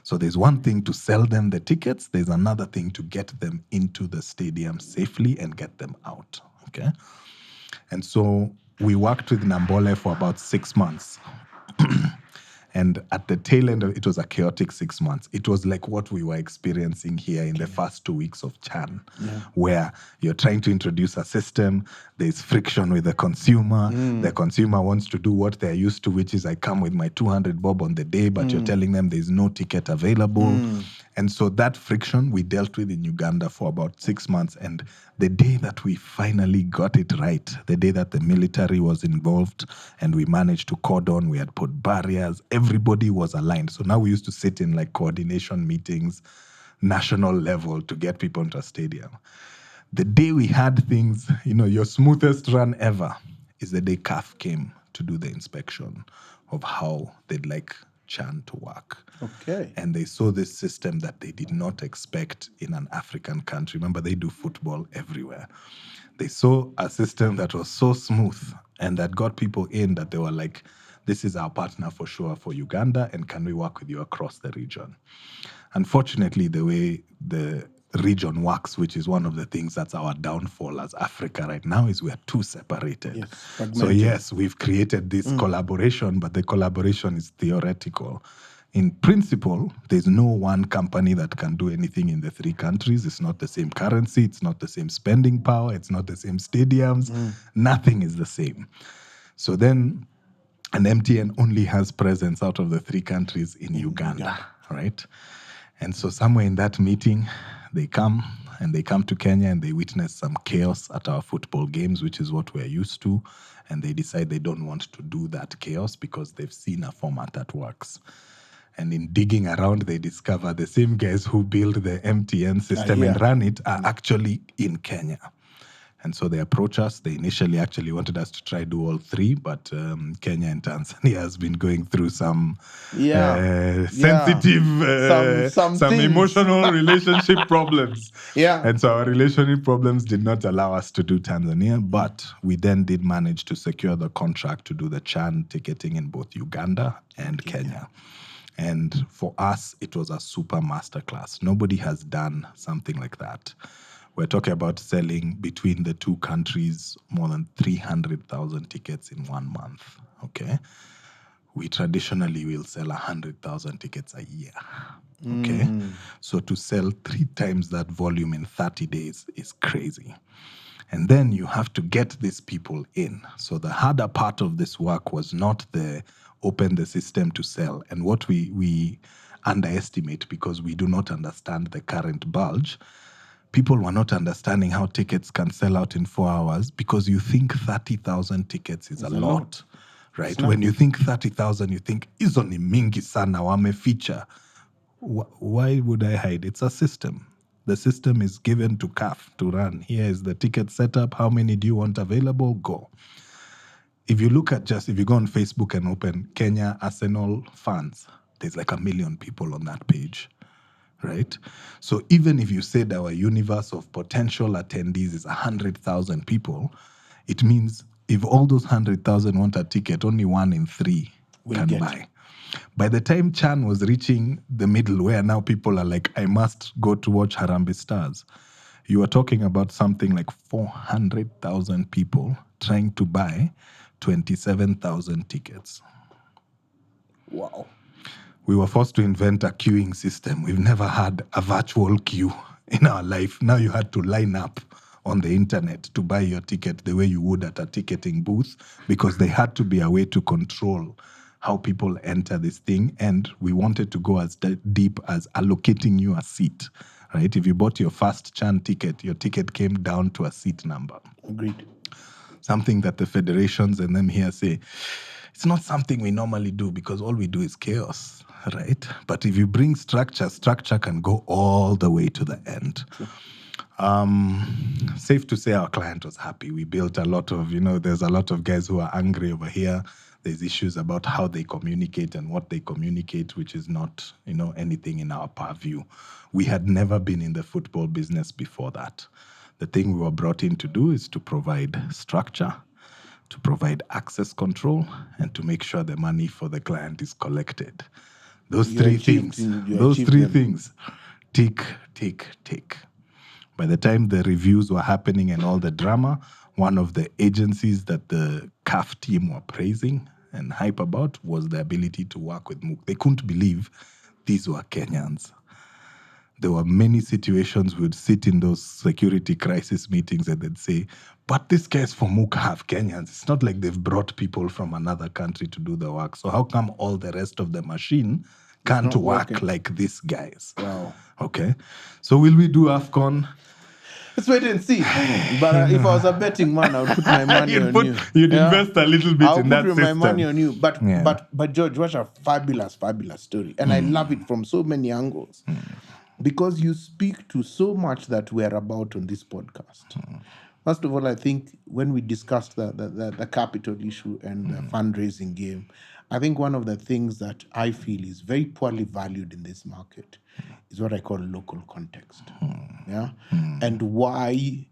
So there's one thing to sell them the tickets. There's another thing to get them into the stadium safely and get them out. Okay. And so we worked with Nambole for about 6 months. And at the tail end of it was a chaotic 6 months. It was like what we were experiencing here in the first 2 weeks of Chan, where you're trying to introduce a system, there's friction with the consumer. The consumer wants to do what they're used to, which is I come with my 200 bob on the day, but you're telling them there's no ticket available. And so that friction we dealt with in Uganda for about 6 months. And the day that we finally got it right, the day that the military was involved and we managed to cordon, we had put barriers, everybody was aligned. So now we used to sit in like coordination meetings, national level, to get people into a stadium. The day we had things, your smoothest run ever is the day CAF came to do the inspection of how they'd like Chan to work. Okay. And they saw this system that they did not expect in an African country. Remember, they do football everywhere. They saw a system that was so smooth and that got people in that they were like, this is our partner for sure for Uganda, and can we work with you across the region? Unfortunately, the way the region works, which is one of the things that's our downfall as Africa right now, is we are too separated. Yes, So fragmented. yes, we've created this collaboration, but the collaboration is theoretical. In principle, there's no one company that can do anything in the 3 countries. It's not the same currency. It's not the same spending power. It's not the same stadiums. Nothing is the same. So then, and MTN only has presence out of the 3 countries in Uganda, right? And so somewhere in that meeting, they come to Kenya and they witness some chaos at our football games, which is what we're used to. And they decide they don't want to do that chaos because they've seen a format that works. And in digging around, they discover the same guys who build the MTN system and run it are actually in Kenya. And so they approach us. They initially actually wanted us to try do all 3, but Kenya and Tanzania has been going through some sensitive, some emotional relationship problems. Yeah. And so our relationship problems did not allow us to do Tanzania, but we then did manage to secure the contract to do the Chan ticketing in both Uganda and Kenya. And for us, it was a super masterclass. Nobody has done something like that. We're talking about selling between the 2 countries more than 300,000 tickets in 1 month, okay? We traditionally will sell 100,000 tickets a year, okay? So to sell 3 times that volume in 30 days is crazy. And then you have to get these people in. So the harder part of this work was not the open the system to sell. And what we underestimate because we do not understand the current bulge. People were not understanding how tickets can sell out in 4 hours because you think 30,000 tickets is a lot, right? When you think 30,000, you think, hizo ni mingi sana wameficha. Why would I hide? It's a system. The system is given to CAF to run. Here is the ticket setup. How many do you want available? Go. If you look at if you go on Facebook and open Kenya Arsenal fans, there's like 1 million people on that page, right? So even if you said our universe of potential attendees is 100,000 people, it means if all those 100,000 want a ticket, only 1 in 3 can buy. By the time Chan was reaching the middle, where now people are like, I must go to watch Harambee Stars, you are talking about something like 400,000 people trying to buy 27,000 tickets. Wow. We were forced to invent a queuing system. We've never had a virtual queue in our life. Now you had to line up on the internet to buy your ticket the way you would at a ticketing booth, because there had to be a way to control how people enter this thing. And we wanted to go as deep as allocating you a seat, right? If you bought your first Chan ticket, your ticket came down to a seat number. Agreed. Something that the federations and them here say, it's not something we normally do because all we do is chaos, right? But if you bring structure can go all the way to the end. True. Safe to say our client was happy. We built a lot of, there's a lot of guys who are angry over here. There's issues about how they communicate and what they communicate, which is not, anything in our purview. We had never been in the football business before that. The thing we were brought in to do is to provide structure, to provide access control, and to make sure the money for the client is collected. Those three things, tick, tick, tick. By the time the reviews were happening and all the drama, one of the agencies that the CAF team were praising and hype about was the ability to work with Mookh. They couldn't believe these were Kenyans. There were many situations we would sit in those security crisis meetings and they'd say, but these guys from Mookh have Kenyans. It's not like they've brought people from another country to do the work. So how come all the rest of the machine can't work like these guys? Wow. Okay. So will we do AFCON? Let's wait and see. But if I was a betting man, I would put my money on you. You'd invest a little bit in that system. I would put my money on you. But George, what a fabulous, fabulous story. And I love it from so many angles. Because you speak to so much that we're about on this podcast. First of all, I think when we discussed the capital issue and the fundraising game, I think one of the things that I feel is very poorly valued in this market is what I call local context. Yeah? And why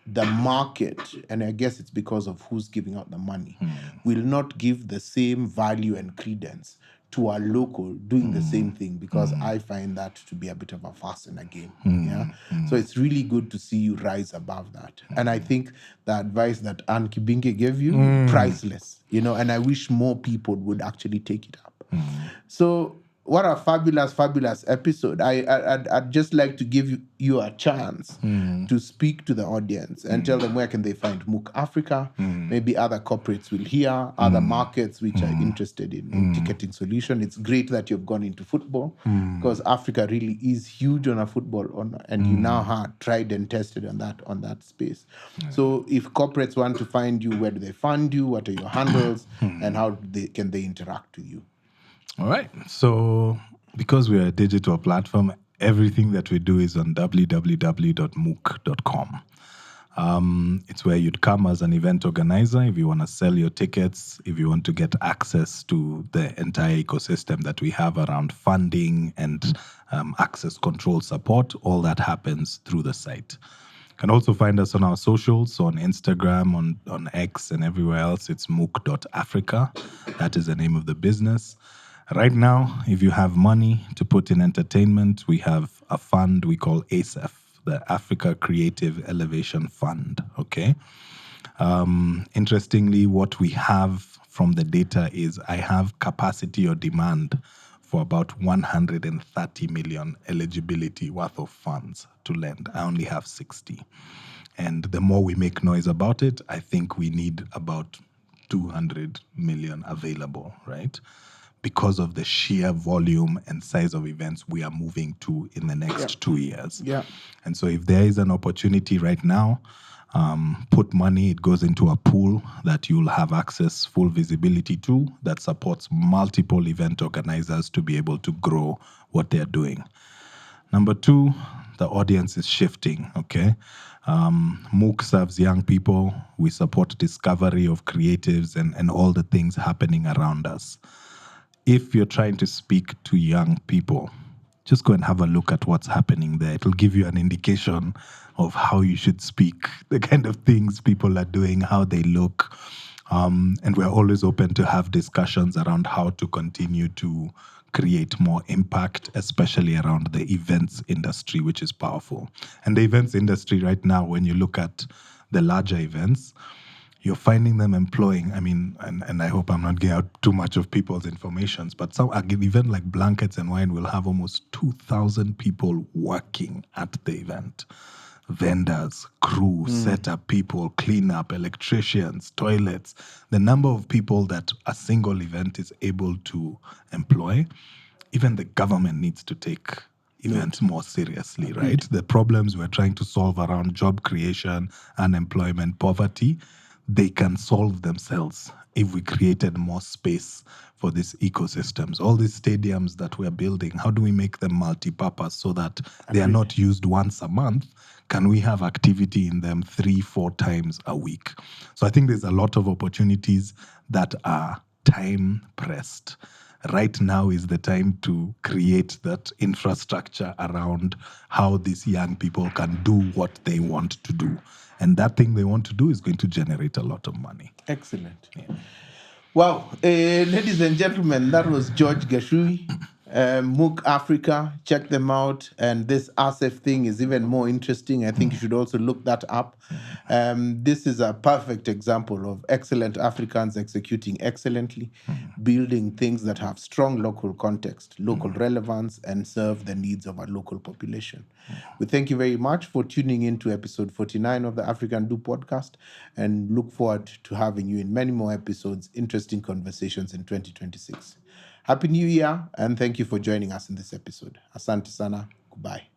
the market, and I guess it's because of who's giving out the money, will not give the same value and credence to a local doing the same thing, because I find that to be a bit of a farce in a game. Yeah. So it's really good to see you rise above that. And I think the advice that Ann Kibinge gave you, priceless, and I wish more people would actually take it up. So what a fabulous, fabulous episode. I'd just like to give you a chance to speak to the audience and tell them where can they find Mookh Africa. Maybe other corporates will hear, other markets which are interested in ticketing solution. It's great that you've gone into football because Africa really is huge on a football, and you now have tried and tested on that space. So if corporates want to find you, where do they find you? What are your handles? And how can they interact with you? All right. So because we're a digital platform, everything that we do is on www.mookh.com. It's where you'd come as an event organizer if you want to sell your tickets, if you want to get access to the entire ecosystem that we have around funding and access control support. All that happens through the site. You can also find us on our socials, so on Instagram, on X, and everywhere else. It's mookh.africa. That is the name of the business. Right now, if you have money to put in entertainment, we have a fund we call ACEF, the Africa Creative Elevation Fund, okay? Interestingly, what we have from the data is I have capacity or demand for about 130 million eligibility worth of funds to lend. I only have 60. And the more we make noise about it, I think we need about 200 million available, right? because of the sheer volume and size of events we are moving to in the next 2 years. Yeah. And so if there is an opportunity right now, put money, it goes into a pool that you'll have access, full visibility to, that supports multiple event organizers to be able to grow what they're doing. Number two, the audience is shifting, okay? Mookh serves young people. We support discovery of creatives and all the things happening around us. If you're trying to speak to young people, just go and have a look at what's happening there. It'll give you an indication of how you should speak, the kind of things people are doing, how they look. And we're always open to have discussions around how to continue to create more impact, especially around the events industry, which is powerful. And the events industry right now, when you look at the larger events, you're finding them employing, and I hope I'm not getting out too much of people's information, but some event like Blankets and Wine will have almost 2,000 people working at the event. Vendors, crew, setup people, cleanup, electricians, toilets. The number of people that a single event is able to employ, even the government needs to take events more seriously, right? The problems we're trying to solve around job creation, unemployment, poverty, they can solve themselves if we created more space for these ecosystems. All these stadiums that we're building, how do we make them multi-purpose so that they are not used once a month? Can we have activity in them 3-4 times a week? So I think there's a lot of opportunities that are time pressed. Right now is the time to create that infrastructure around how these young people can do what they want to do. And that thing they want to do is going to generate a lot of money. Excellent. Yeah. Wow. Ladies and gentlemen, that was George Gachui, Mookh Africa. Check them out. And this ASEF thing is even more interesting. I think you should also look that up. This is a perfect example of excellent Africans executing excellently, building things that have strong local context, local relevance, and serve the needs of our local population. We thank you very much for tuning in to episode 49 of the African Do podcast, and look forward to having you in many more episodes, interesting conversations in 2026. Happy New Year, and thank you for joining us in this episode. Asante sana. Goodbye.